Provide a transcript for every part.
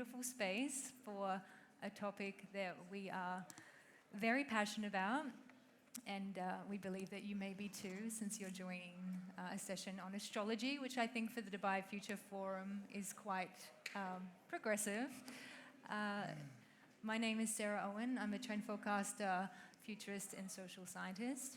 beautiful space for a topic that we are very passionate about, and we believe that you may be too, since you're joining a session on astrology, which I think for the Dubai Future Forum is quite progressive. My name is Sarah Owen. I'm a trend forecaster, futurist, and social scientist.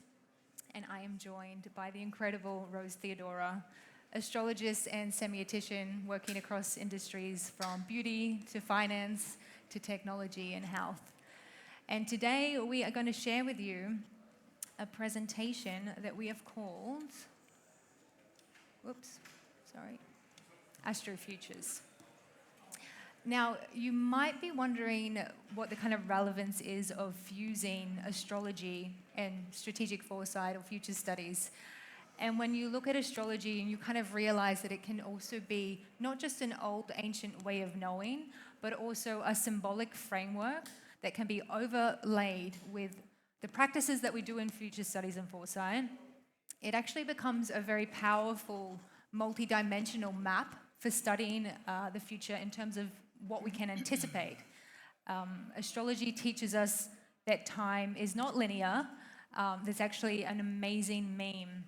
And I am joined by the incredible Rose Theodora, astrologist and semiotician working across industries from beauty to finance to technology and health. And today we are going to share with you a presentation that we have called, Astro-Futures. Now, you might be wondering what the kind of relevance is of fusing astrology and strategic foresight or future studies. And when you look at astrology and you kind of realize that it can also be not just an old ancient way of knowing, but also a symbolic framework that can be overlaid with the practices that we do in future studies and foresight, it actually becomes a very powerful multi-dimensional map for studying the future in terms of what we can anticipate. Astrology teaches us that time is not linear. There's actually an amazing meme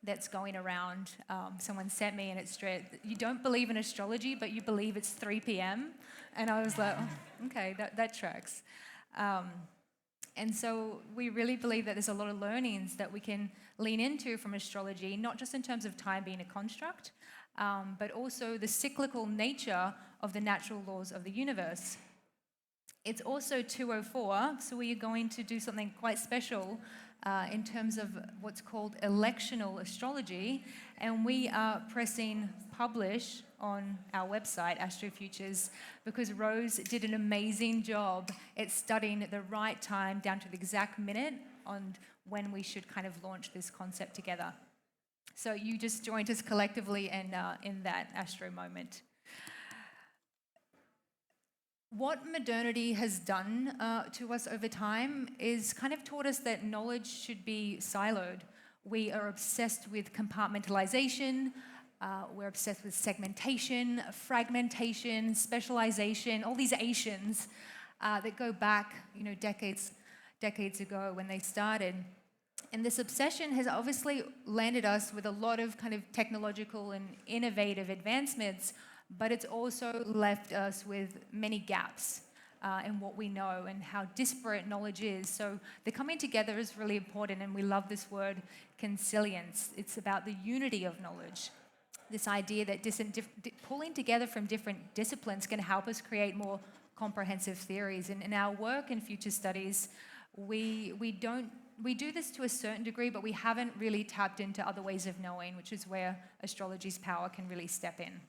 that's going around. Someone sent me, and it's straight, you don't believe in astrology, but you believe it's 3 p.m. And I was like, oh, okay, that tracks. And so we really believe that there's a lot of learnings that we can lean into from astrology, not just in terms of time being a construct, but also the cyclical nature of the natural laws of the universe. It's also 2:04, so we are going to do something quite special in terms of what's called electional astrology, and we are pressing publish on our website, Astro-Futures, because Rose did an amazing job at studying the right time down to the exact minute on when we should kind of launch this concept together. So you just joined us collectively and in that astro moment. What modernity has done to us over time is kind of taught us that knowledge should be siloed. We are obsessed with compartmentalization, we're obsessed with segmentation, fragmentation, specialization, all these Asians that go back, decades ago when they started. And this obsession has obviously landed us with a lot of kind of technological and innovative advancements, but it's also left us with many gaps in what we know and how disparate knowledge is. So the coming together is really important, and we love this word, consilience. It's about the unity of knowledge. This idea that pulling together from different disciplines can help us create more comprehensive theories. And in our work in future studies, we do this to a certain degree, but we haven't really tapped into other ways of knowing, which is where astrology's power can really step in.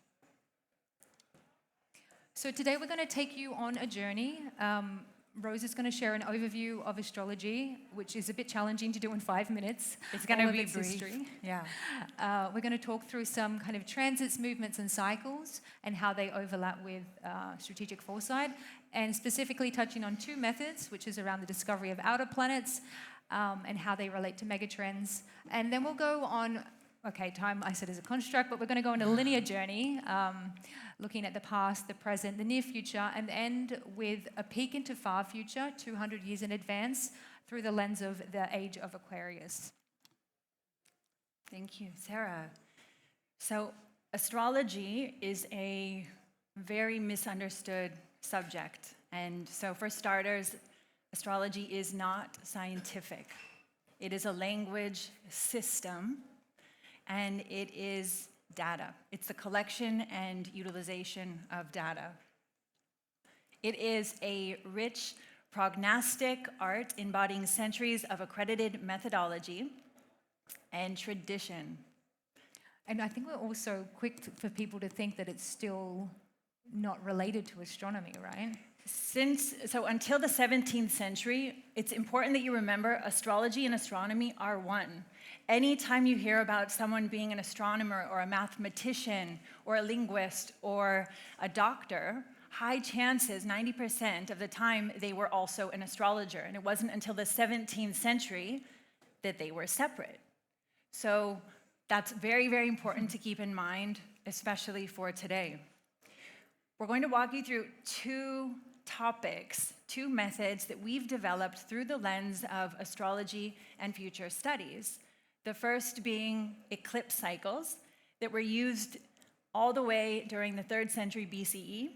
So today we're going to take you on a journey. Rose is going to share an overview of astrology, which is a bit challenging to do in 5 minutes. It's going to be brief. History. Yeah. We're going to talk through some kind of transits, movements, and cycles, and how they overlap with strategic foresight, and specifically touching on 2 methods, which is around the discovery of outer planets and how they relate to megatrends. And then we'll go on, time I said is a construct, but we're going to go on a linear journey, looking at the past, the present, the near future, and end with a peek into far future, 200 years in advance, through the lens of the age of Aquarius. Thank you, Sarah. So astrology is a very misunderstood subject. And so for starters, astrology is not scientific. It is a language system, and it is data. It's the collection and utilization of data. It is a rich prognostic art embodying centuries of accredited methodology and tradition. And I think we're also quick for people to think that it's still not related to astronomy, right? Until the 17th century, it's important that you remember astrology and astronomy are one. Anytime you hear about someone being an astronomer or a mathematician or a linguist or a doctor, high chances, 90% of the time, they were also an astrologer. And it wasn't until the 17th century that they were separate. So that's very, very important to keep in mind, especially for today. we're going to walk you through two topics, two methods that we've developed through the lens of astrology and future studies. The first being eclipse cycles that were used all the way during the 3rd century BCE.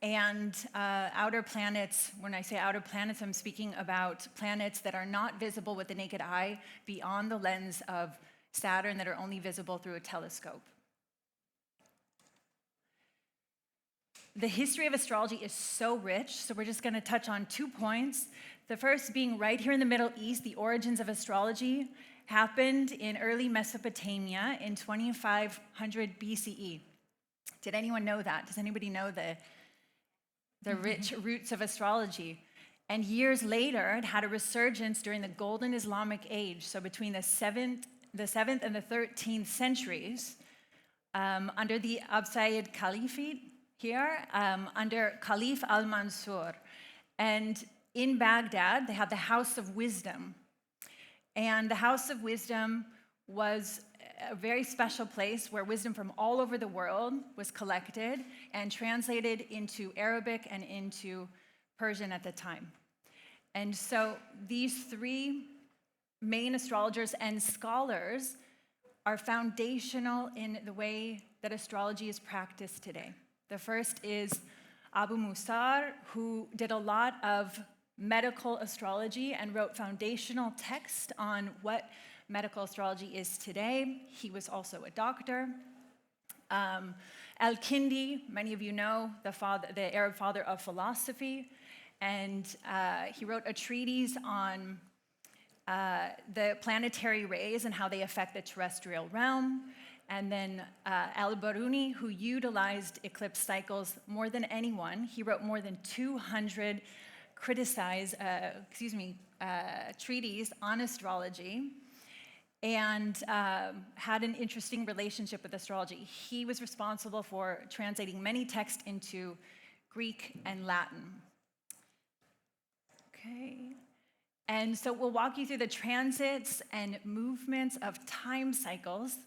And outer planets, when I say outer planets, I'm speaking about planets that are not visible with the naked eye beyond the lens of Saturn, that are only visible through a telescope. The history of astrology is so rich, so we're just going to touch on 2 points. The first being right here in the Middle East, the origins of astrology happened in early Mesopotamia in 2500 BCE. Did anyone know that? Does anybody know the rich roots of astrology? And years later, it had a resurgence during the Golden Islamic Age, so between the 7th and the 13th centuries, under the Abbasid Caliphate here, under Caliph al-Mansur. And in Baghdad, they had the House of Wisdom. And the House of Wisdom was a very special place where wisdom from all over the world was collected and translated into Arabic and into Persian at the time. And so these 3 main astrologers and scholars are foundational in the way that astrology is practiced today. The first is Abu Musar, who did a lot of medical astrology and wrote foundational text on what medical astrology is today. He was also a doctor. Al-Kindi, many of you know, the Arab father of philosophy, and he wrote a treatise on the planetary rays and how they affect the terrestrial realm. And then Al-Biruni, who utilized eclipse cycles more than anyone. He wrote more than 200 treatises on astrology, and had an interesting relationship with astrology. He was responsible for translating many texts into Greek and Latin. Okay. And so we'll walk you through the transits and movements of time cycles.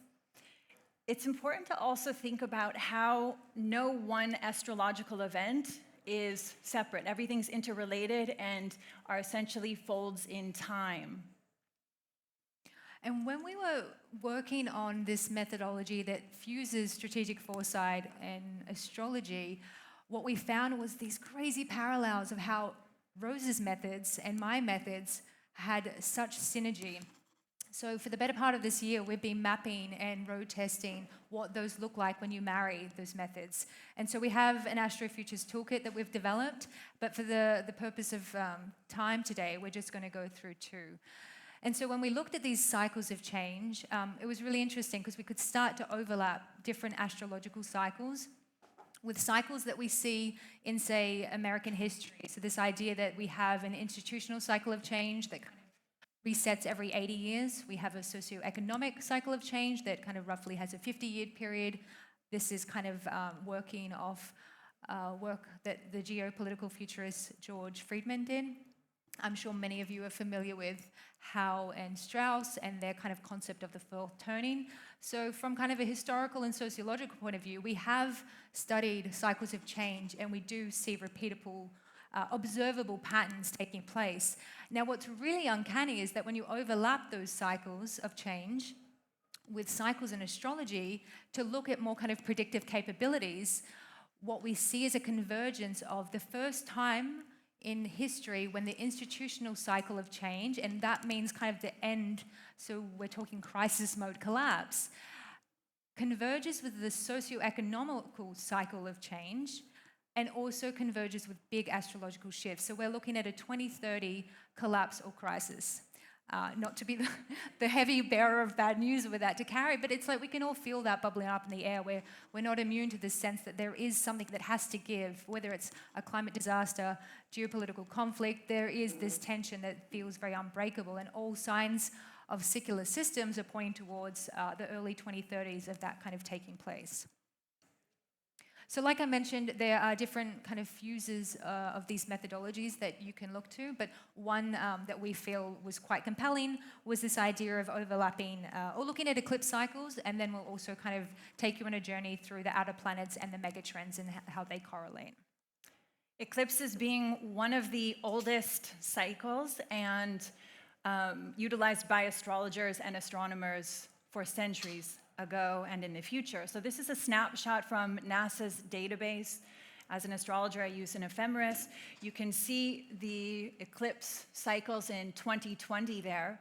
It's important to also think about how no one astrological event is separate. Everything's interrelated and are essentially folds in time. And when we were working on this methodology that fuses strategic foresight and astrology, what we found was these crazy parallels of how Rose's methods and my methods had such synergy. So for the better part of this year, we've been mapping and road testing what those look like when you marry those methods. And so we have an Astro-Futures toolkit that we've developed, but for the purpose of time today, we're just going to go through 2. And so when we looked at these cycles of change, it was really interesting because we could start to overlap different astrological cycles with cycles that we see in, say, American history. So this idea that we have an institutional cycle of change that kind of resets every 80 years. We have a socioeconomic cycle of change that kind of roughly has a 50-year period. This is kind of working off work that the geopolitical futurist George Friedman did. I'm sure many of you are familiar with Howe and Strauss and their kind of concept of the 4th turning. So from kind of a historical and sociological point of view, we have studied cycles of change, and we do see repeatable observable patterns taking place. Now, what's really uncanny is that when you overlap those cycles of change with cycles in astrology to look at more kind of predictive capabilities, what we see is a convergence of the first time in history when the institutional cycle of change, and that means kind of the end, so we're talking crisis mode collapse, converges with the socio-economical cycle of change, and also converges with big astrological shifts. So we're looking at a 2030 collapse or crisis. Not to be the heavy bearer of bad news with that to carry, but it's like we can all feel that bubbling up in the air. We're not immune to the sense that there is something that has to give, whether it's a climate disaster, geopolitical conflict, there is this tension that feels very unbreakable, and all signs of secular systems are pointing towards the early 2030s of that kind of taking place. So like I mentioned, there are different kind of fuses of these methodologies that you can look to, but one that we feel was quite compelling was this idea of overlapping or looking at eclipse cycles, and then we'll also kind of take you on a journey through the outer planets and the megatrends and how they correlate. Eclipses being one of the oldest cycles and utilized by astrologers and astronomers for centuries ago and in the future. So this is a snapshot from NASA's database. As an astrologer, I use an ephemeris. You can see the eclipse cycles in 2020 there.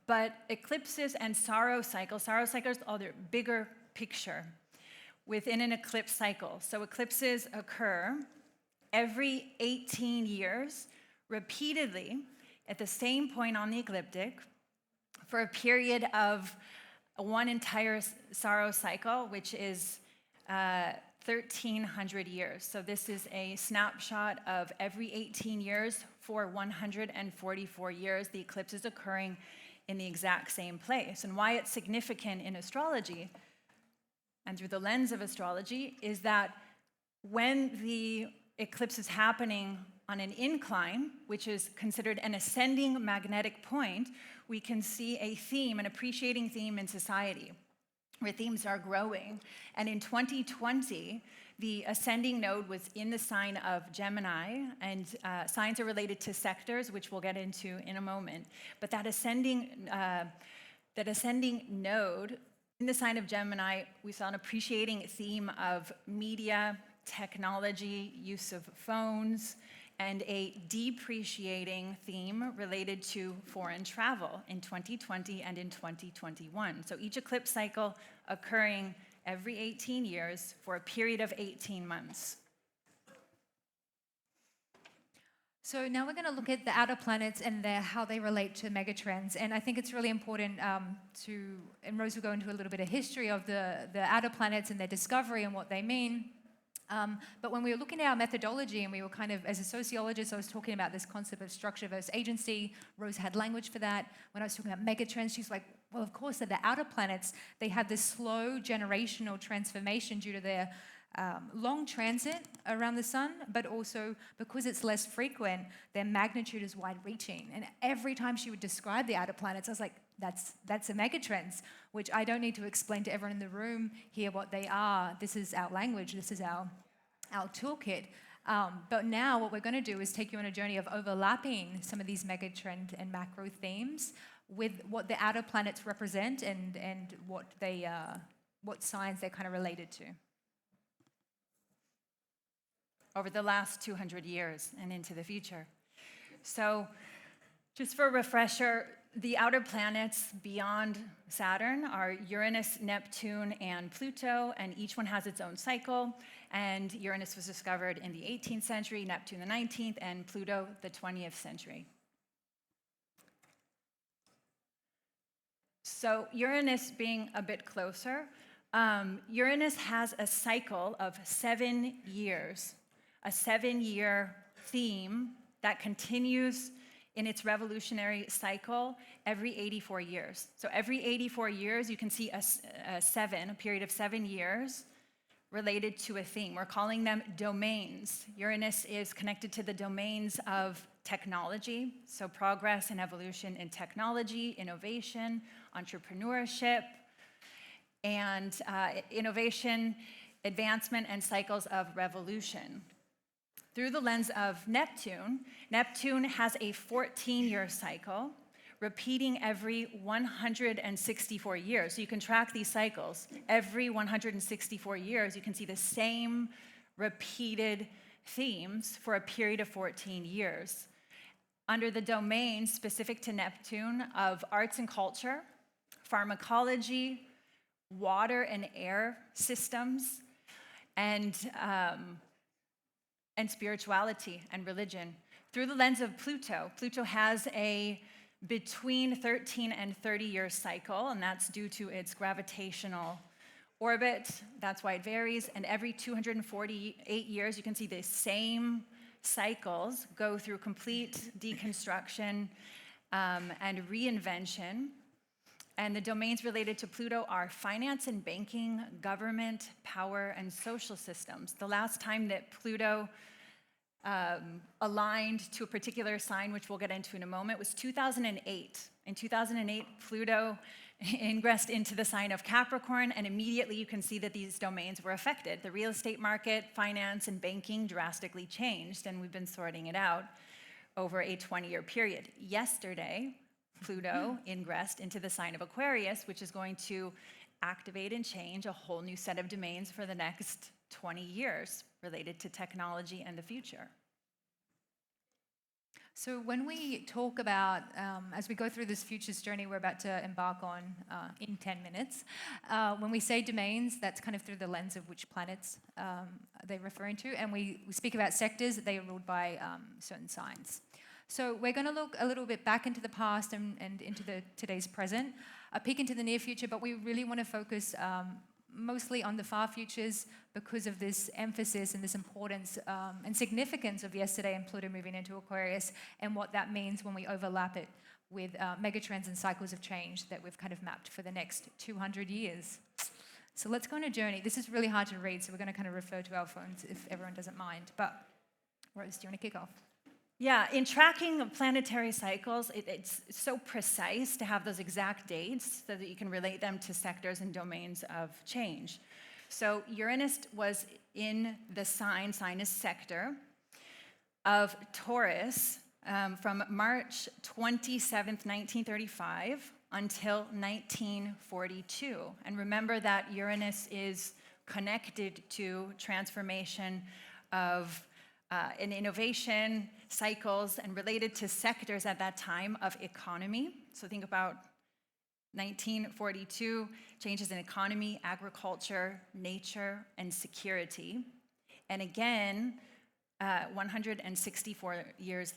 But eclipses and sorrow cycles are the bigger picture within an eclipse cycle. So eclipses occur every 18 years, repeatedly, at the same point on the ecliptic, for a period of one entire sorrow cycle, which is 1,300 years. So this is a snapshot of every 18 years for 144 years, the eclipse is occurring in the exact same place. And why it's significant in astrology, and through the lens of astrology, is that when the eclipse is happening on an incline, which is considered an ascending magnetic point, we can see a theme, an appreciating theme in society, where themes are growing. And in 2020, the ascending node was in the sign of Gemini, and signs are related to sectors, which we'll get into in a moment. But that ascending node in the sign of Gemini, we saw an appreciating theme of media, technology, use of phones, and a depreciating theme related to foreign travel in 2020 and in 2021. So each eclipse cycle occurring every 18 years for a period of 18 months. So now we're going to look at the outer planets and how they relate to megatrends. And I think it's really important and Rose will go into a little bit of history of the outer planets and their discovery and what they mean. But when we were looking at our methodology, and we were kind of, as a sociologist, I was talking about this concept of structure versus agency. Rose had language for that. When I was talking about megatrends, she's like, well, of course, they're the outer planets. They have this slow generational transformation due to their long transit around the sun, but also because it's less frequent, their magnitude is wide-reaching. And every time she would describe the outer planets, I was like, that's a megatrends, which I don't need to explain to everyone in the room here what they are. This is our language. This is our toolkit. But now what we're going to do is take you on a journey of overlapping some of these megatrend and macro themes with what the outer planets represent and what signs they're kind of related to. Over the last 200 years and into the future. So just for a refresher, the outer planets beyond Saturn are Uranus, Neptune, and Pluto, and each one has its own cycle. And Uranus was discovered in the 18th century, Neptune the 19th, and Pluto the 20th century. So Uranus being a bit closer, Uranus has a cycle of 7 years, a 7-year theme that continues in its revolutionary cycle every 84 years. So every 84 years, you can see a period of 7 years related to a theme. We're calling them domains. Uranus is connected to the domains of technology, so progress and evolution in technology, innovation, entrepreneurship, and innovation, advancement, and cycles of revolution. Through the lens of Neptune, Neptune has a 14-year cycle, repeating every 164 years. So you can track these cycles. Every 164 years, you can see the same repeated themes for a period of 14 years. Under the domains specific to Neptune of arts and culture, pharmacology, water and air systems, and spirituality and religion. Through the lens of Pluto, Pluto has a between 13 and 30-year cycle, and that's due to its gravitational orbit. That's why it varies. And every 248 years, you can see the same cycles go through complete deconstruction and reinvention. And the domains related to Pluto are finance and banking, government, power, and social systems. The last time that Pluto aligned to a particular sign, which we'll get into in a moment, was 2008. In 2008, Pluto ingressed into the sign of Capricorn, and immediately you can see that these domains were affected. The real estate market, finance, and banking drastically changed, and we've been sorting it out over a 20-year period. Yesterday, Pluto ingressed into the sign of Aquarius, which is going to activate and change a whole new set of domains for the next 20 years related to technology and the future. So when we talk about, as we go through this futures journey we're about to embark on in 10 minutes, when we say domains, that's kind of through the lens of which planets they're referring to, and we speak about sectors that they are ruled by certain signs. So we're going to look a little bit back into the past and into today's present, a peek into the near future, but we really want to focus mostly on the far futures because of this emphasis and this importance and significance of yesterday and Pluto moving into Aquarius and what that means when we overlap it with megatrends and cycles of change that we've kind of mapped for the next 200 years. So let's go on a journey. This is really hard to read, so we're going to kind of refer to our phones if everyone doesn't mind. But Rose, do you want to kick off? Yeah, in tracking of planetary cycles, it's so precise to have those exact dates so that you can relate them to sectors and domains of change. So Uranus was in the sign is sector, of Taurus from March 27th, 1935 until 1942. And remember that Uranus is connected to transformation of in innovation cycles and related to sectors at that time of economy. So think about 1942, changes in economy, agriculture, nature, and security. And again, 84 years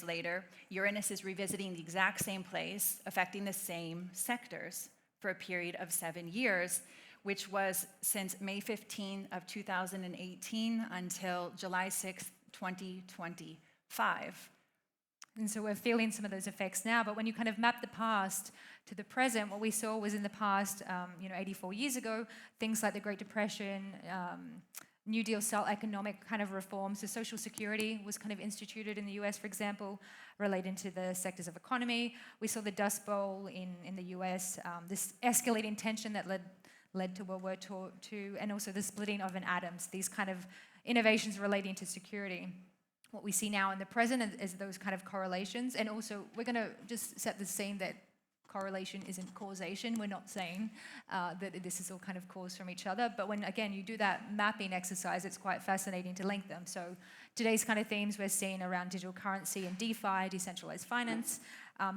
later, Uranus is revisiting the exact same place, affecting the same sectors for a period of 7 years, which was since May 15 of 2018 until July 6, 2025. And so we're feeling some of those effects now, but when you kind of map the past to the present, what we saw was in the past, 84 years ago, things like the Great Depression, New Deal style economic kind of reforms. So Social Security was kind of instituted in the US, for example, relating to the sectors of economy. We saw the Dust Bowl in the US, this escalating tension that led to World War II, and also the splitting of an atoms, these kind of innovations relating to security. What we see now in the present is those kind of correlations, and also we're going to just set the scene that correlation isn't causation. We're not saying that this is all kind of cause from each other, but when, again, you do that mapping exercise, it's quite fascinating to link them. So today's kind of themes we're seeing around digital currency and DeFi, decentralized finance,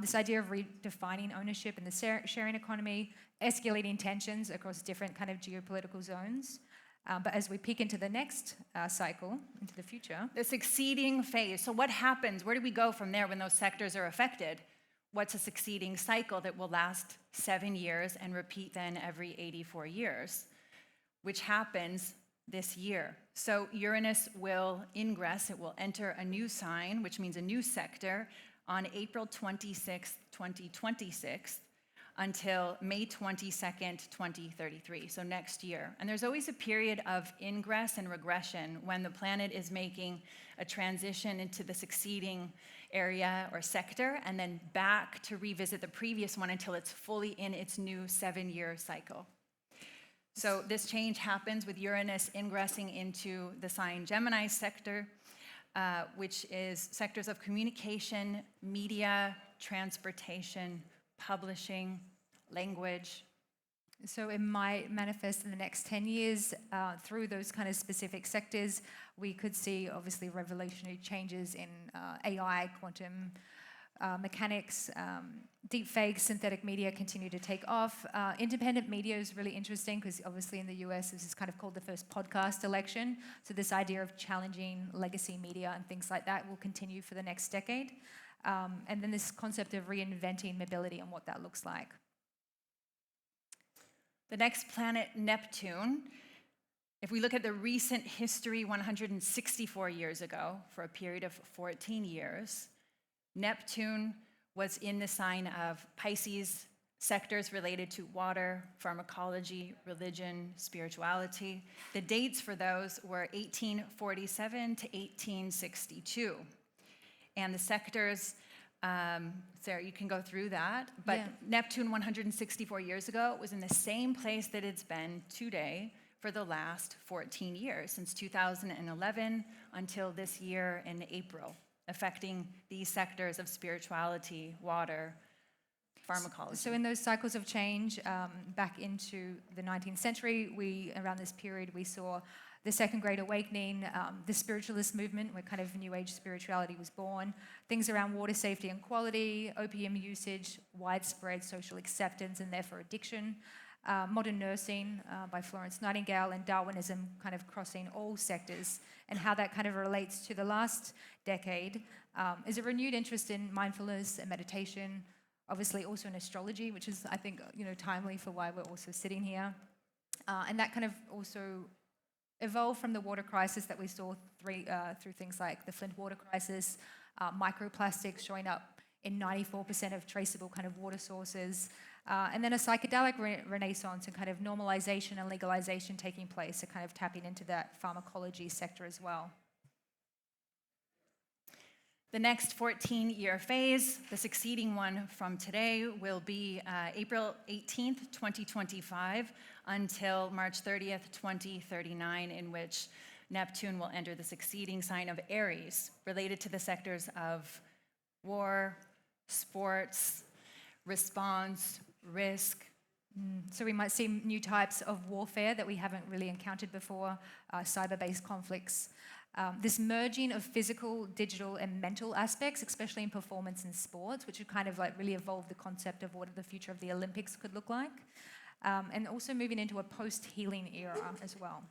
this idea of redefining ownership in the sharing economy, escalating tensions across different kind of geopolitical zones. But as we peek into the next cycle, into the future. The succeeding phase. So what happens? Where do we go from there when those sectors are affected? What's a succeeding cycle that will last 7 years and repeat then every 84 years, which happens this year. So Uranus will ingress, it will enter a new sign, which means a new sector, on April 26th, 2026, until May 22nd, 2033, so next year. And there's always a period of ingress and regression when the planet is making a transition into the succeeding area or sector, and then back to revisit the previous one until it's fully in its new 7-year cycle. So this change happens with Uranus ingressing into the sign Gemini sector, which is sectors of communication, media, transportation, publishing, language. So it might manifest in the next 10 years through those kind of specific sectors. We could see, obviously, revolutionary changes in AI, quantum mechanics, deep fakes, synthetic media continue to take off. Independent media is really interesting because obviously in the US this is kind of called the first podcast election. So this idea of challenging legacy media and things like that will continue for the next decade. And then this concept of reinventing mobility and what that looks like. The next planet, Neptune, if we look at the recent history 164 years ago, for a period of 14 years, Neptune was in the sign of Pisces, sectors related to water, pharmacology, religion, spirituality. The dates for those were 1847 to 1862. And the sectors, Sarah, you can go through that, but Yeah. Neptune 164 years ago was in the same place that it's been today for the last 14 years, since 2011 until this year in April, affecting these sectors of spirituality, water, pharmacology. So in those cycles of change, back into the 19th century, around this period, we saw the Second Great Awakening, the spiritualist movement, where kind of New Age spirituality was born, things around water safety and quality, opium usage, widespread social acceptance and therefore addiction, modern nursing by Florence Nightingale, and Darwinism kind of crossing all sectors, and how that kind of relates to the last decade is a renewed interest in mindfulness and meditation, obviously also in astrology, which is, I think, timely for why we're also sitting here. And that kind of also evolved from the water crisis that we saw through things like the Flint water crisis, microplastics showing up in 94% of traceable kind of water sources, and then a psychedelic renaissance and kind of normalization and legalization taking place, so kind of tapping into that pharmacology sector as well. The next 14-year phase, the succeeding one from today, will be April 18th, 2025, until March 30th, 2039, in which Neptune will enter the succeeding sign of Aries, related to the sectors of war, sports, response, risk. So we might see new types of warfare that we haven't really encountered before, cyber-based conflicts. This merging of physical, digital, and mental aspects, especially in performance and sports, which would kind of like really evolve the concept of what the future of the Olympics could look like. And also moving into a post-healing era as well.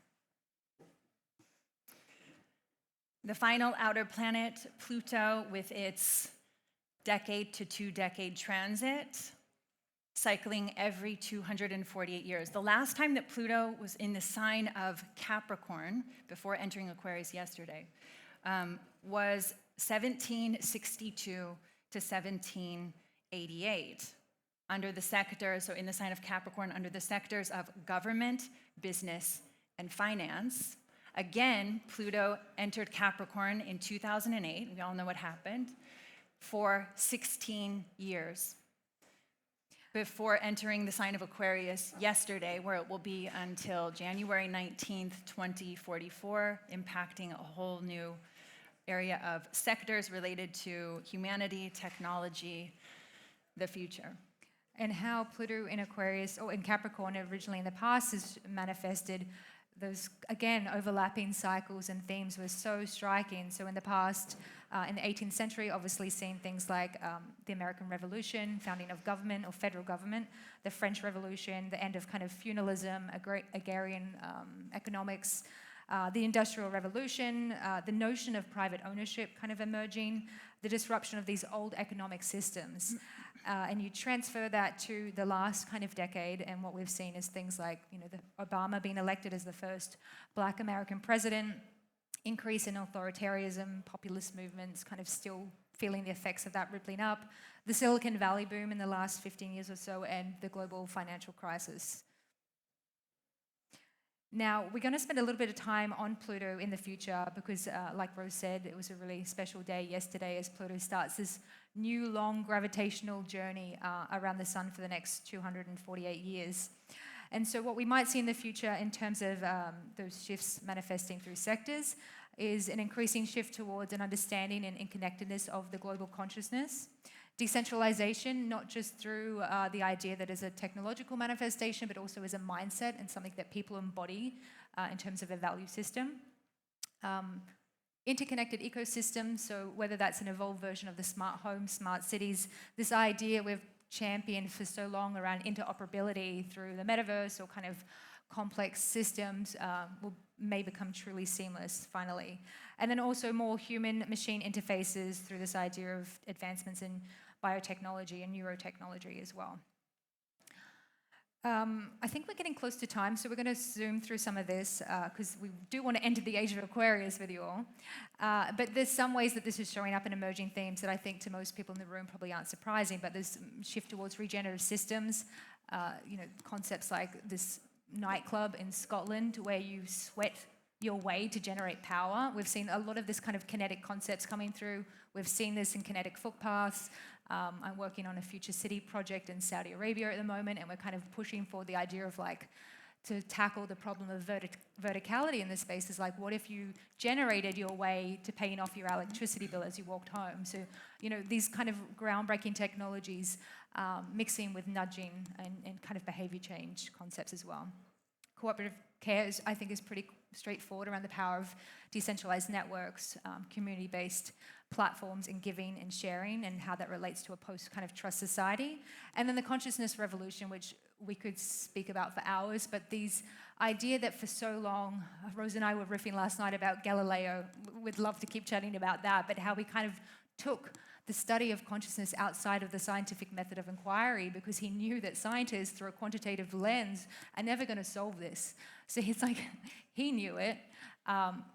The final outer planet, Pluto, with its decade to 2-decade transit, cycling every 248 years. The last time that Pluto was in the sign of Capricorn, before entering Aquarius yesterday, was 1762 to 1788, under the sector, so in the sign of Capricorn, under the sectors of government, business, and finance. Again, Pluto entered Capricorn in 2008, we all know what happened, for 16 years, before entering the sign of Aquarius yesterday, where it will be until January 19th, 2044, impacting a whole new area of sectors related to humanity, technology, the future. And how Pluto in Aquarius, or in Capricorn originally in the past, has manifested those, again, overlapping cycles and themes were so striking. So in the past, in the 18th century, obviously seeing things like the American Revolution, founding of government or federal government, the French Revolution, the end of kind of feudalism, agrarian economics, the Industrial Revolution, the notion of private ownership kind of emerging, the disruption of these old economic systems. And you transfer that to the last kind of decade, and what we've seen is things like, the Obama being elected as the first Black American president, increase in authoritarianism, populist movements, kind of still feeling the effects of that rippling up, the Silicon Valley boom in the last 15 years or so, and the global financial crisis. Now, we're going to spend a little bit of time on Pluto in the future because, like Rose said, it was a really special day yesterday as Pluto starts this new long gravitational journey around the sun for the next 248 years. And so what we might see in the future in terms of those shifts manifesting through sectors is an increasing shift towards an understanding and interconnectedness of the global consciousness. Decentralization, not just through the idea that is a technological manifestation, but also as a mindset and something that people embody in terms of a value system. Interconnected ecosystems, so whether that's an evolved version of the smart homes, smart cities, this idea we've championed for so long around interoperability through the metaverse or kind of complex systems may become truly seamless finally. And then also more human-machine interfaces through this idea of advancements in biotechnology and neurotechnology as well. I think we're getting close to time, so we're going to zoom through some of this because we do want to enter the age of Aquarius with you all. But there's some ways that this is showing up in emerging themes that I think to most people in the room probably aren't surprising, but there's shift towards regenerative systems, concepts like this nightclub in Scotland where you sweat your way to generate power. We've seen a lot of this kind of kinetic concepts coming through. We've seen this in kinetic footpaths. I'm working on a future city project in Saudi Arabia at the moment, and we're kind of pushing for the idea of to tackle the problem of verticality in this space is what if you generated your way to paying off your electricity bill as you walked home? So, these kind of groundbreaking technologies mixing with nudging and kind of behavior change concepts as well. Cooperative care, I think, is pretty straightforward around the power of decentralized networks, community-based platforms in giving and sharing, and how that relates to a post kind of trust society. And then the consciousness revolution, which we could speak about for hours, but these idea that for so long, Rose and I were riffing last night about Galileo, we'd love to keep chatting about that, but how we kind of took the study of consciousness outside of the scientific method of inquiry because he knew that scientists, through a quantitative lens, are never going to solve this. So he knew it.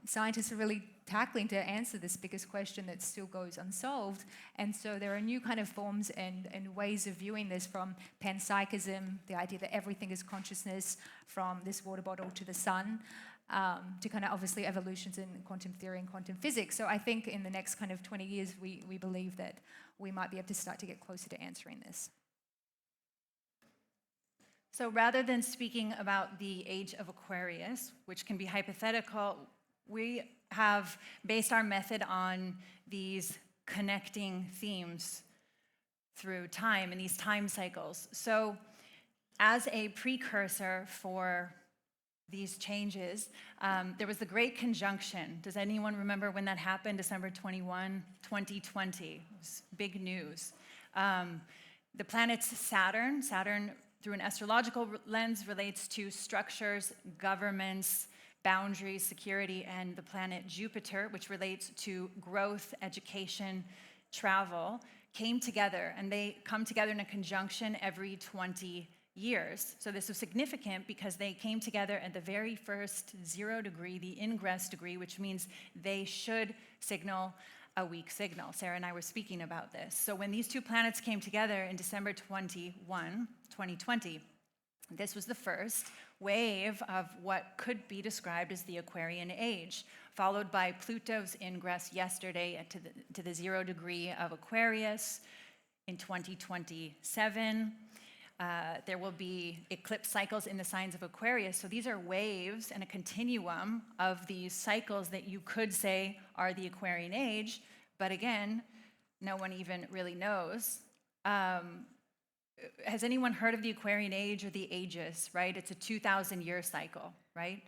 Scientists are really tackling to answer this biggest question that still goes unsolved. And so there are new kind of forms and ways of viewing this, from panpsychism, the idea that everything is consciousness, from this water bottle to the sun, to kind of obviously evolutions in quantum theory and quantum physics. So I think in the next kind of 20 years, we believe that we might be able to start to get closer to answering this. So rather than speaking about the age of Aquarius, which can be hypothetical, we have based our method on these connecting themes through time and these time cycles. So as a precursor for these changes, there was the Great Conjunction. Does anyone remember when that happened? December 21, 2020. It was big news. The planet's Saturn through an astrological lens relates to structures, governments, boundaries, security, and the planet Jupiter, which relates to growth, education, travel, came together, and they come together in a conjunction every 20 years. So this was significant because they came together at the very first 0 degree, the ingress degree, which means they should signal a weak signal. Sarah and I were speaking about this. So when these two planets came together in December 2020, this was the first wave of what could be described as the Aquarian age, followed by Pluto's ingress yesterday to the 0 degree of Aquarius in 2027. There will be eclipse cycles in the signs of Aquarius. So these are waves and a continuum of these cycles that you could say are the Aquarian age. But again, no one even really knows. Has anyone heard of the Aquarian age or the ages, right? It's a 2,000-year cycle, right?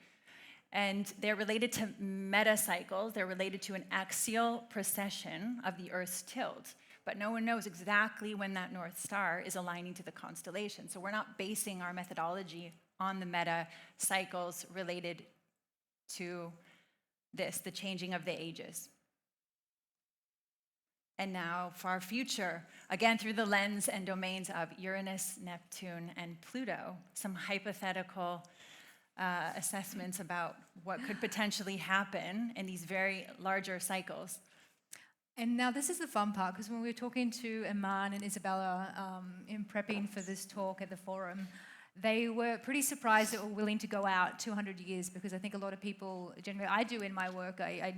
And they're related to metacycles. They're related to an axial precession of the Earth's tilt. But no one knows exactly when that North Star is aligning to the constellation. So we're not basing our methodology on the meta cycles related to this, the changing of the ages. And now for our future, again through the lens and domains of Uranus, Neptune, and Pluto, some hypothetical assessments about what could potentially happen in these very larger cycles. And now this is the fun part, because when we were talking to Iman and Isabella in prepping for this talk at the forum, they were pretty surprised that we're willing to go out 200 years, because I think a lot of people, generally I do in my work, I'd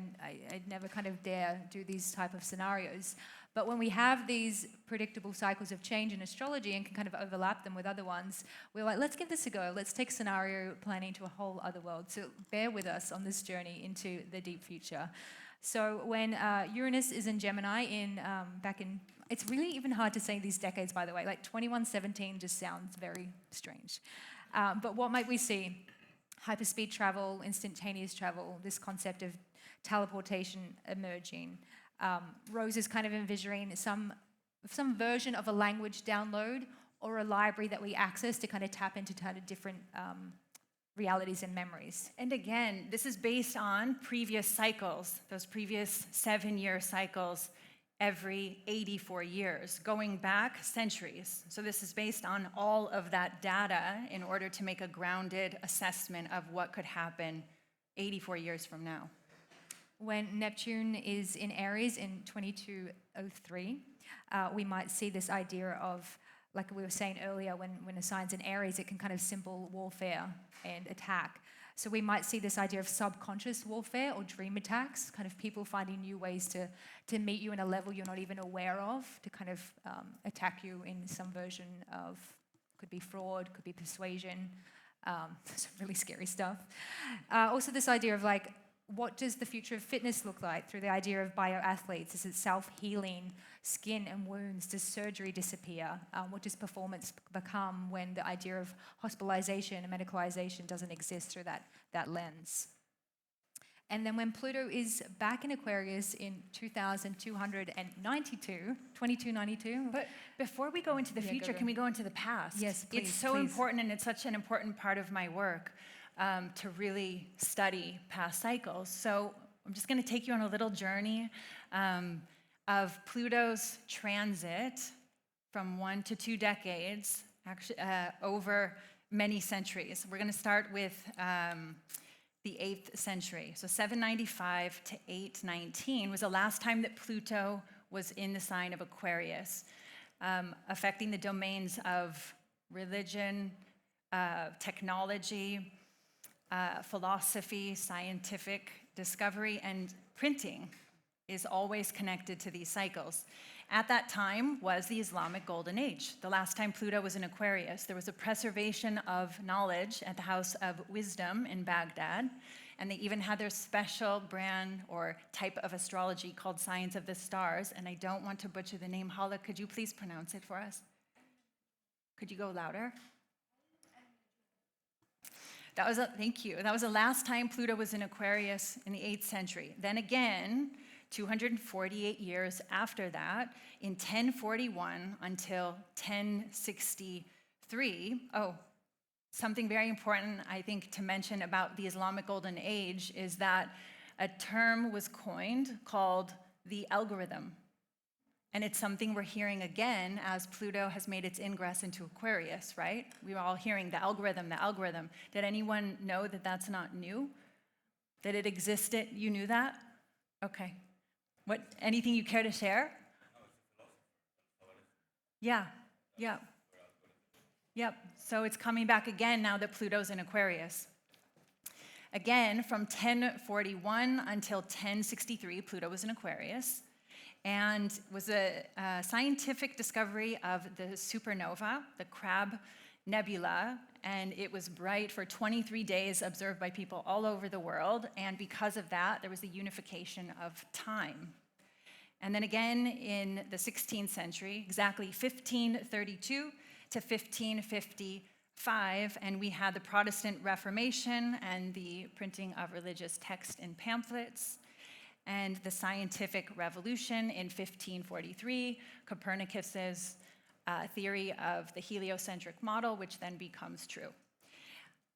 never kind of dare do these type of scenarios. But when we have these predictable cycles of change in astrology and can kind of overlap them with other ones, we're like, let's give this a go. Let's take scenario planning to a whole other world. So bear with us on this journey into the deep future. So when Uranus is in Gemini back in, it's really even hard to say these decades, by the way, like 2117 just sounds very strange. But what might we see? Hyperspeed travel, instantaneous travel, this concept of teleportation emerging. Rose is kind of envisioning some version of a language download or a library that we access to kind of tap into kind of different realities and memories. And again, this is based on previous cycles, those previous 7-year cycles every 84 years, going back centuries. So this is based on all of that data in order to make a grounded assessment of what could happen 84 years from now. When Neptune is in Aries in 2203, we might see this idea of, like we were saying earlier, when a sign's in Aries, it can kind of symbol warfare and attack. So we might see this idea of subconscious warfare or dream attacks, kind of people finding new ways to meet you in a level you're not even aware of, to kind of attack you in some version of, could be fraud, could be persuasion, some really scary stuff. Also this idea of like, what does the future of fitness look like through the idea of bioathletes? Is it self-healing, skin and wounds? Does surgery disappear? What does performance become when the idea of hospitalization and medicalization doesn't exist through that lens? And then when Pluto is back in Aquarius in 2292. But before we go into the future, can we go into the past? Yes, please. It's so please. important, and it's such an important part of my work. To really study past cycles. So I'm just going to take you on a little journey of Pluto's transit from 1 to 2 decades, actually over many centuries. We're going to start with the 8th century. So 795 to 819 was the last time that Pluto was in the sign of Aquarius, affecting the domains of religion, technology, philosophy, scientific discovery, and printing is always connected to these cycles. At that time was the Islamic Golden Age. The last time Pluto was in Aquarius, there was a preservation of knowledge at the House of Wisdom in Baghdad, and they even had their special brand or type of astrology called Science of the Stars, and I don't want to butcher the name. Hala, could you please pronounce it for us? Could you go louder? Thank you. That was the last time Pluto was in Aquarius in the 8th century. Then again, 248 years after that, in 1041 until 1063. Oh, something very important, I think, to mention about the Islamic Golden Age is that a term was coined called the algorithm. And it's something we're hearing again as Pluto has made its ingress into Aquarius, right? We were all hearing the algorithm, the algorithm. Did anyone know that that's not new? That it existed? You knew that? Okay. Anything you care to share? Yeah. Yep. So it's coming back again now that Pluto's in Aquarius. Again, from 1041 until 1063, Pluto was in Aquarius. And was a scientific discovery of the supernova, the Crab Nebula, and it was bright for 23 days, observed by people all over the world, and because of that, there was the unification of time. And then again in the 16th century, exactly 1532 to 1555, and we had the Protestant Reformation and the printing of religious texts in pamphlets, and the scientific revolution in 1543, Copernicus's theory of the heliocentric model, which then becomes true.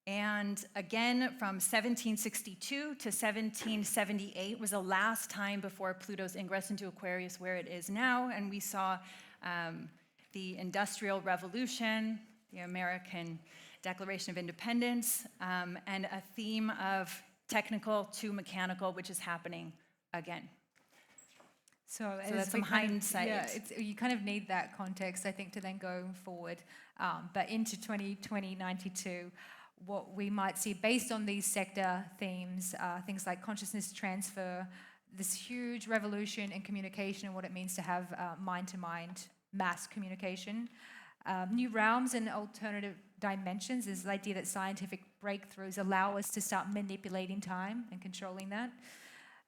And again, from 1762 to 1778 was the last time before Pluto's ingress into Aquarius where it is now, and we saw the Industrial Revolution, the American Declaration of Independence, and a theme of technical to mechanical, which is happening again. So that's some hindsight. You kind of need that context, I think, to then go forward. But into 2092, what we might see based on these sector themes, things like consciousness transfer, this huge revolution in communication and what it means to have mind-to-mind mass communication. New realms and alternative dimensions is the idea that scientific breakthroughs allow us to start manipulating time and controlling that.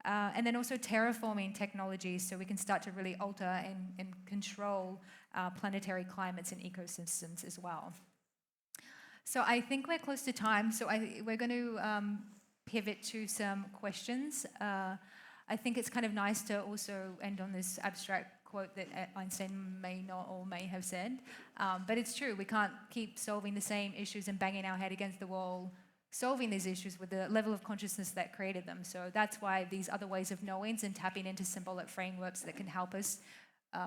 And then also terraforming technologies so we can start to really alter and control planetary climates and ecosystems as well. So I think we're close to time, so we're going to pivot to some questions. I think it's kind of nice to also end on this abstract quote that Einstein may not or may have said, but it's true, we can't keep solving the same issues and banging our head against the wall solving these issues with the level of consciousness that created them. So that's why these other ways of knowings and tapping into symbolic frameworks that can help us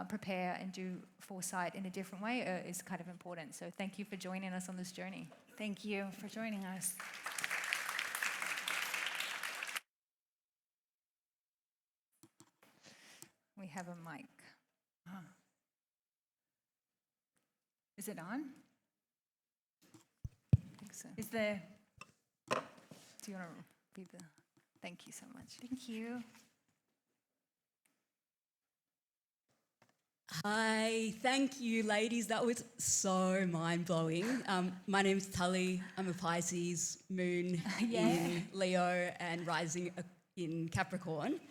prepare and do foresight in a different way is kind of important. So thank you for joining us on this journey. Thank you for joining us. We have a mic. Is it on? I think so. Is the... Do you want to be the... Thank you so much. Thank you. Hi, thank you, ladies. That was so mind-blowing. My name's Tully. I'm a Pisces, moon in Leo and rising in Capricorn.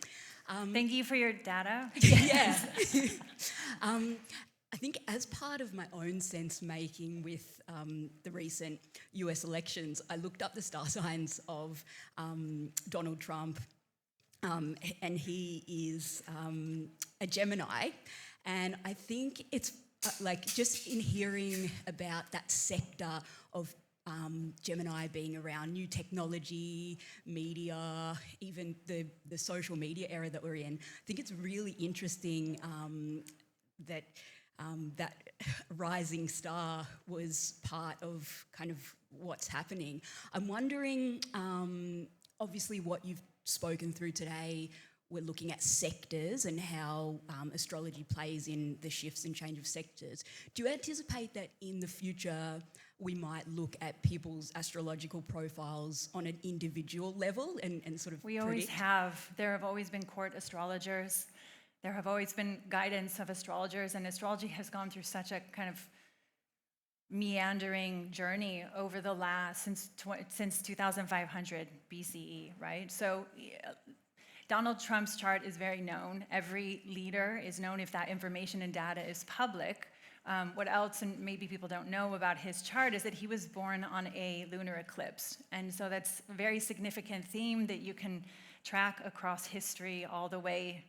Thank you for your data. Yeah. I think as part of my own sense-making with the recent US elections, I looked up the star signs of Donald Trump, and he is a Gemini. And I think it's like just in hearing about that sector of Gemini being around new technology, media, even the social media era that we're in, I think it's really interesting that that rising star was part of kind of what's happening. I'm wondering, obviously what you've spoken through today, we're looking at sectors and how astrology plays in the shifts and change of sectors. Do you anticipate that in the future we might look at people's astrological profiles on an individual level and sort of We always have. There have always been court astrologers. There have always been guidance of astrologers, and astrology has gone through such a kind of meandering journey over the last, since 2500 BCE, right? So Donald Trump's chart is very known. Every leader is known if that information and data is public. What else, and maybe people don't know about his chart, is that he was born on a lunar eclipse. And so that's a very significant theme that you can track across history all the way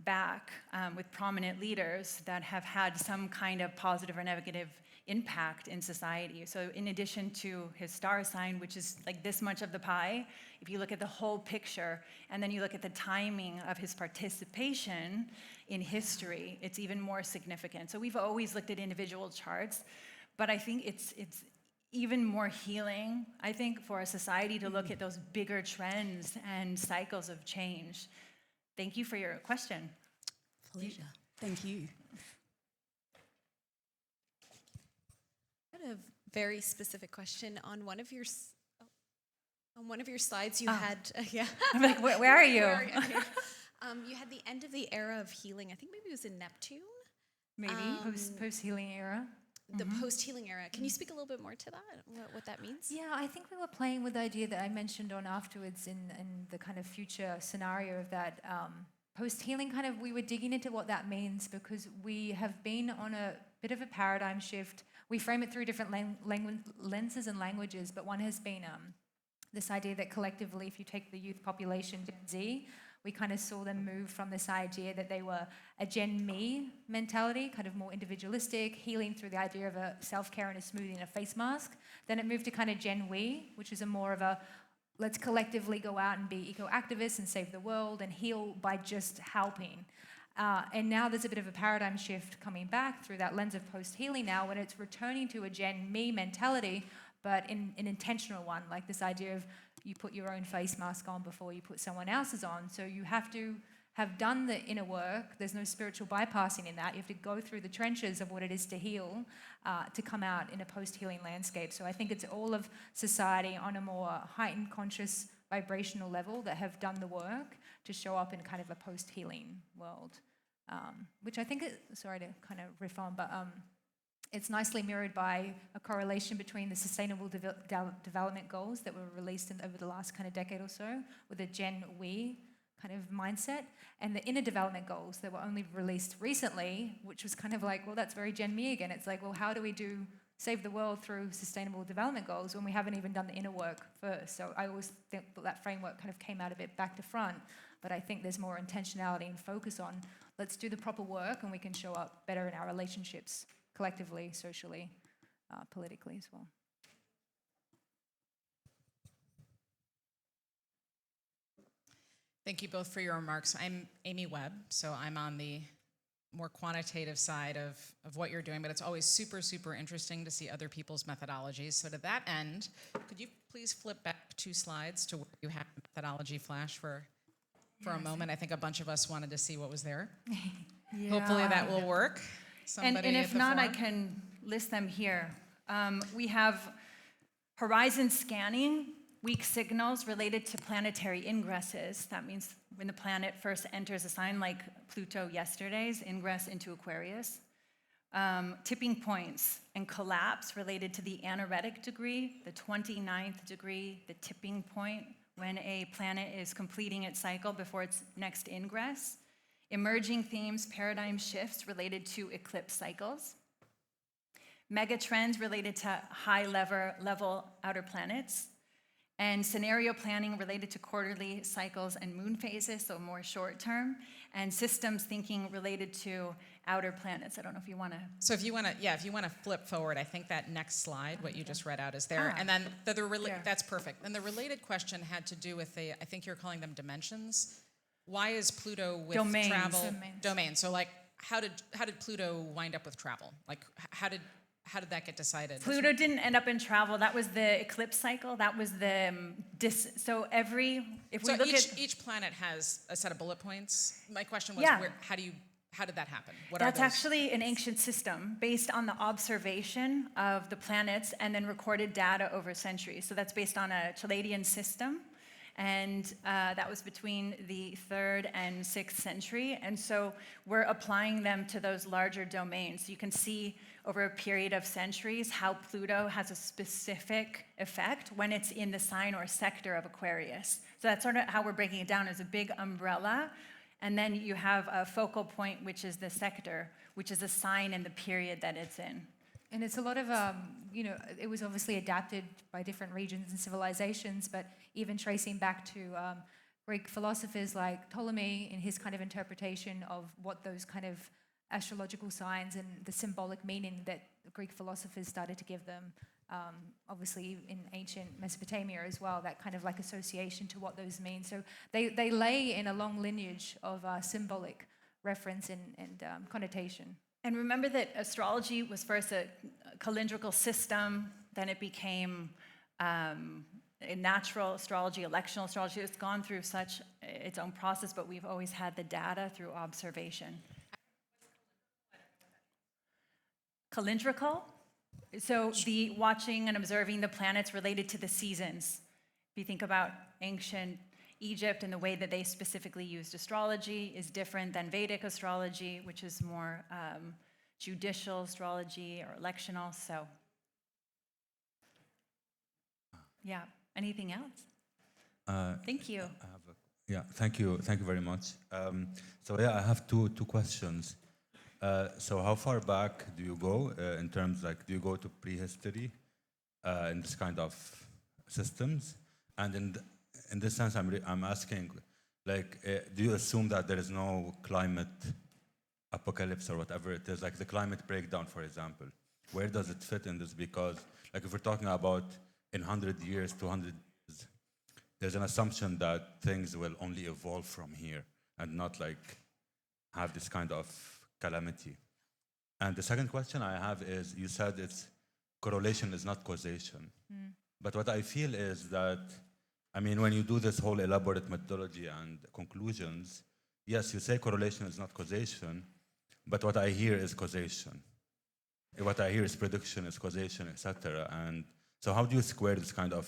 back with prominent leaders that have had some kind of positive or negative impact in society. So in addition to his star sign, which is like this much of the pie, if you look at the whole picture and then you look at the timing of his participation in history, it's even more significant. So we've always looked at individual charts, but I think it's even more healing, I think, for a society to look at those bigger trends and cycles of change. Thank you for your question. Pleasure. Thank you. I had a very specific question on one of your slides. You had I'm like, where are you? You had the end of the era of healing. I think maybe it was in Neptune. Maybe post-healing era. The post-healing era. Can you speak a little bit more to that? What that means? Yeah, I think we were playing with the idea that I mentioned on afterwards in the kind of future scenario of that post-healing kind of, we were digging into what that means because we have been on a bit of a paradigm shift. We frame it through different lenses and languages, but one has been this idea that collectively, if you take the youth population, Gen Z, we kind of saw them move from this idea that they were a Gen Me mentality, kind of more individualistic, healing through the idea of a self-care and a smoothie and a face mask. Then it moved to kind of Gen We, which is a more of a let's collectively go out and be eco-activists and save the world and heal by just helping. And now there's a bit of a paradigm shift coming back through that lens of post-healing now when it's returning to a Gen Me mentality, but in an intentional one, like this idea of you put your own face mask on before you put someone else's on. So you have to have done the inner work. There's no spiritual bypassing in that. You have to go through the trenches of what it is to heal to come out in a post-healing landscape. So I think it's all of society on a more heightened conscious vibrational level that have done the work to show up in kind of a post-healing world, which I think, sorry to kind of riff on, but it's nicely mirrored by a correlation between the Sustainable Development Goals that were released over the last kind of decade or so with a Gen We kind of mindset, and the Inner Development Goals that were only released recently, which was kind of like, well, that's very Gen Me again. It's like, well, how do we save the world through Sustainable Development Goals when we haven't even done the inner work first? So I always think that framework kind of came out a bit back to front, but I think there's more intentionality and focus on let's do the proper work and we can show up better in our relationships collectively, socially, politically as well. Thank you both for your remarks. I'm Amy Webb, so I'm on the more quantitative side of what you're doing, but it's always super, super interesting to see other people's methodologies. So to that end, could you please flip back 2 slides to where you have the methodology flash for a moment? I think a bunch of us wanted to see what was there. Hopefully that will work. And Somebody if at the not, I forum? can list them here. We have horizon scanning, weak signals related to planetary ingresses. That means when the planet first enters a sign, like Pluto yesterday's ingress into Aquarius. Tipping points and collapse related to the anaretic degree, the 29th degree, the tipping point when a planet is completing its cycle before its next ingress. Emerging themes, paradigm shifts related to eclipse cycles. Megatrends related to high-level outer planets. And scenario planning related to quarterly cycles and moon phases, so more short-term. And systems thinking related to outer planets. I don't know if you want to... So if you want to flip forward, I think that next slide, what you just read out, is there. And then that's perfect. And the related question had to do with I think you're calling them dimensions. Why is Pluto with Domains. travel? Domains. So like, how did Pluto wind up with travel? Like, how did that get decided? Pluto didn't end up in travel. That was the eclipse cycle. That was the each planet has a set of bullet points. My question was, Yeah. how did that happen? That's actually an ancient system based on the observation of the planets and then recorded data over centuries. So that's based on a Chaldean system. And that was between the 3rd and 6th century. And so we're applying them to those larger domains. You can see over a period of centuries how Pluto has a specific effect when it's in the sign or sector of Aquarius. So that's sort of how we're breaking it down as a big umbrella. And then you have a focal point, which is the sector, which is a sign in the period that it's in. And it's a lot of, it was obviously adapted by different regions and civilizations, but even tracing back to Greek philosophers like Ptolemy in his kind of interpretation of what those kind of astrological signs and the symbolic meaning that Greek philosophers started to give them, obviously in ancient Mesopotamia as well, that kind of like association to what those mean. So they lay in a long lineage of symbolic reference and connotation. And remember that astrology was first a calendrical system, then it became a natural astrology, electional astrology. It's gone through such its own process, but we've always had the data through observation. Calendrical, so the watching and observing the planets related to the seasons. If you think about ancient Egypt and the way that they specifically used astrology is different than Vedic astrology, which is more judicial astrology or electional. So, yeah. Anything else? Thank you. Thank you very much. I have two questions. So how far back do you go in terms do you go to prehistory in this kind of systems? And in this sense, I'm asking, do you assume that there is no climate apocalypse or whatever it is, like the climate breakdown, for example? Where does it fit in this? Because, if we're talking about in 100 years, 200 years, there's an assumption that things will only evolve from here and not, have this kind of calamity. And the second question I have is, you said correlation is not causation. But what I feel is that, when you do this whole elaborate methodology and conclusions, yes, you say correlation is not causation, but what I hear is causation. What I hear is prediction, is causation, etc. And so how do you square this kind of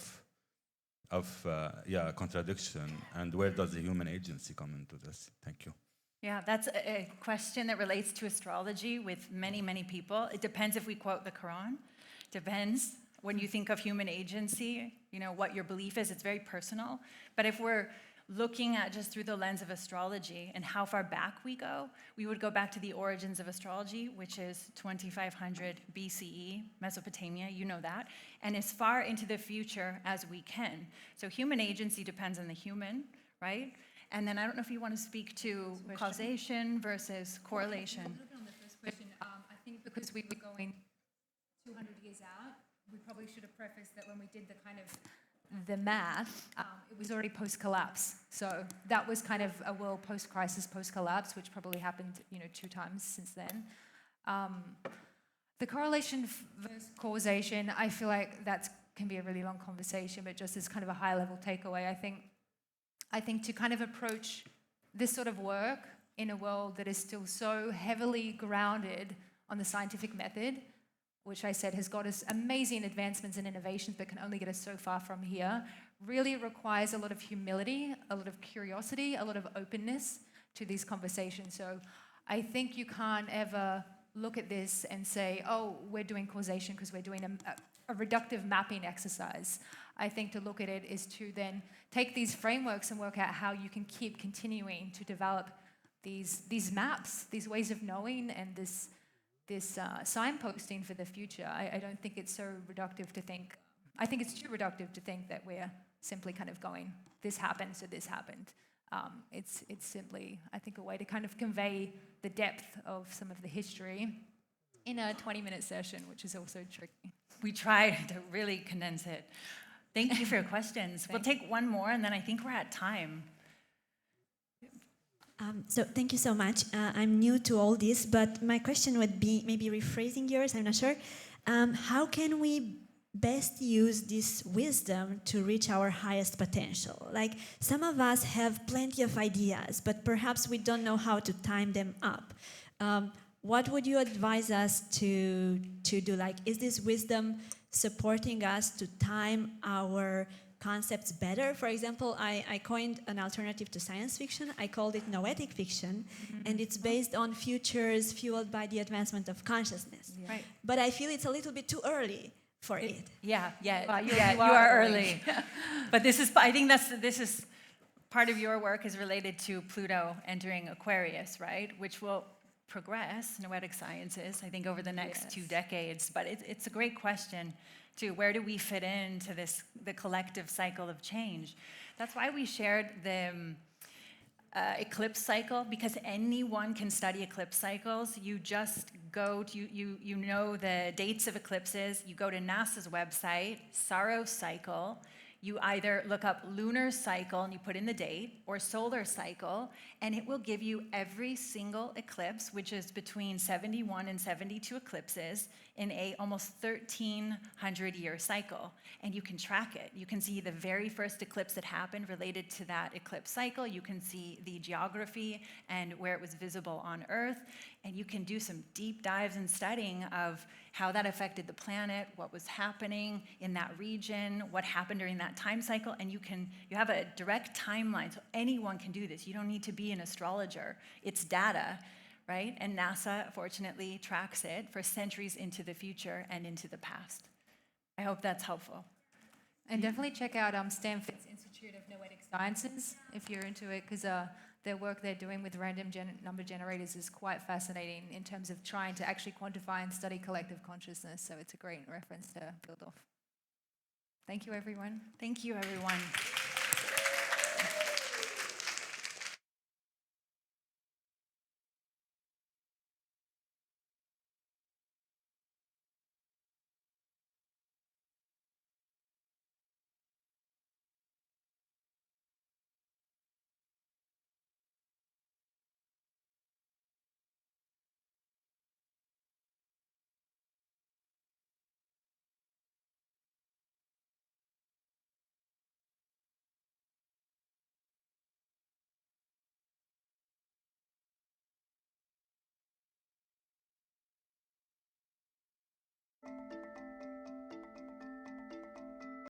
contradiction, and where does the human agency come into this? Thank you. Yeah, that's a question that relates to astrology with many, many people. It depends if we quote the Quran. Depends. When you think of human agency, what your belief is, it's very personal. But if we're looking at just through the lens of astrology and how far back we go, we would go back to the origins of astrology, which is 2500 BCE, Mesopotamia, you know that, and as far into the future as we can. So human agency depends on the human, right? And then I don't know if you want to speak to causation versus correlation. A little bit on the first question. I think because we were going 200 years out, we probably should have prefaced that when we did the kind of the math, it was already post-collapse. So that was kind of a world post-crisis, post-collapse, which probably happened, 2 times since then. The correlation versus causation, I feel like that can be a really long conversation, but just as kind of a high-level takeaway, I think to kind of approach this sort of work in a world that is still so heavily grounded on the scientific method, which I said has got us amazing advancements and innovations but can only get us so far from here, really requires a lot of humility, a lot of curiosity, a lot of openness to these conversations. So I think you can't ever look at this and say, oh, we're doing causation because we're doing a reductive mapping exercise. I think to look at it is to then take these frameworks and work out how you can keep continuing to develop these maps, these ways of knowing, and this signposting for the future. I don't think it's so reductive to think, I think it's too reductive to think that we're simply kind of going, this happened, so this happened. It's simply, I think, a way to kind of convey the depth of some of the history in a 20-minute session, which is also tricky. We try to really condense it. Thank you for your questions. We'll take one more, and then I think we're at time. So thank you so much. I'm new to all this, but my question would be maybe rephrasing yours, I'm not sure. How can we best use this wisdom to reach our highest potential? Like, some of us have plenty of ideas, but perhaps we don't know how to time them up. What would you advise us to do? Like, is this wisdom supporting us to time our concepts better? For example, I coined an alternative to science fiction. I called it noetic fiction, and it's based on futures fueled by the advancement of consciousness. Yeah. Right. But I feel it's a little bit too early for it. Yeah, Well, you you are are early. early. But I think this is part of your work is related to Pluto entering Aquarius, right? Which will progress noetic sciences, I think, over the next 2 decades. But it's a great question, too. Where do we fit into the collective cycle of change? That's why we shared the eclipse cycle, because anyone can study eclipse cycles. You just go to, you know the dates of eclipses. You go to NASA's website, Saros cycle. You either look up lunar cycle and you put in the date, or solar cycle, and it will give you every single eclipse, which is between 71 and 72 eclipses in a almost 1,300-year cycle. And you can track it. You can see the very first eclipse that happened related to that eclipse cycle. You can see the geography and where it was visible on Earth. And you can do some deep dives and studying of how that affected the planet, what was happening in that region, what happened during that time cycle, and you have a direct timeline, so anyone can do this. You don't need to be an astrologer. It's data, right? And NASA, fortunately, tracks it for centuries into the future and into the past. I hope that's helpful. And definitely check out Stanford's Institute of Noetic Sciences if you're into it, because their work they're doing with random number generators is quite fascinating in terms of trying to actually quantify and study collective consciousness. So it's a great reference to build off. Thank you, everyone. Thank you, everyone.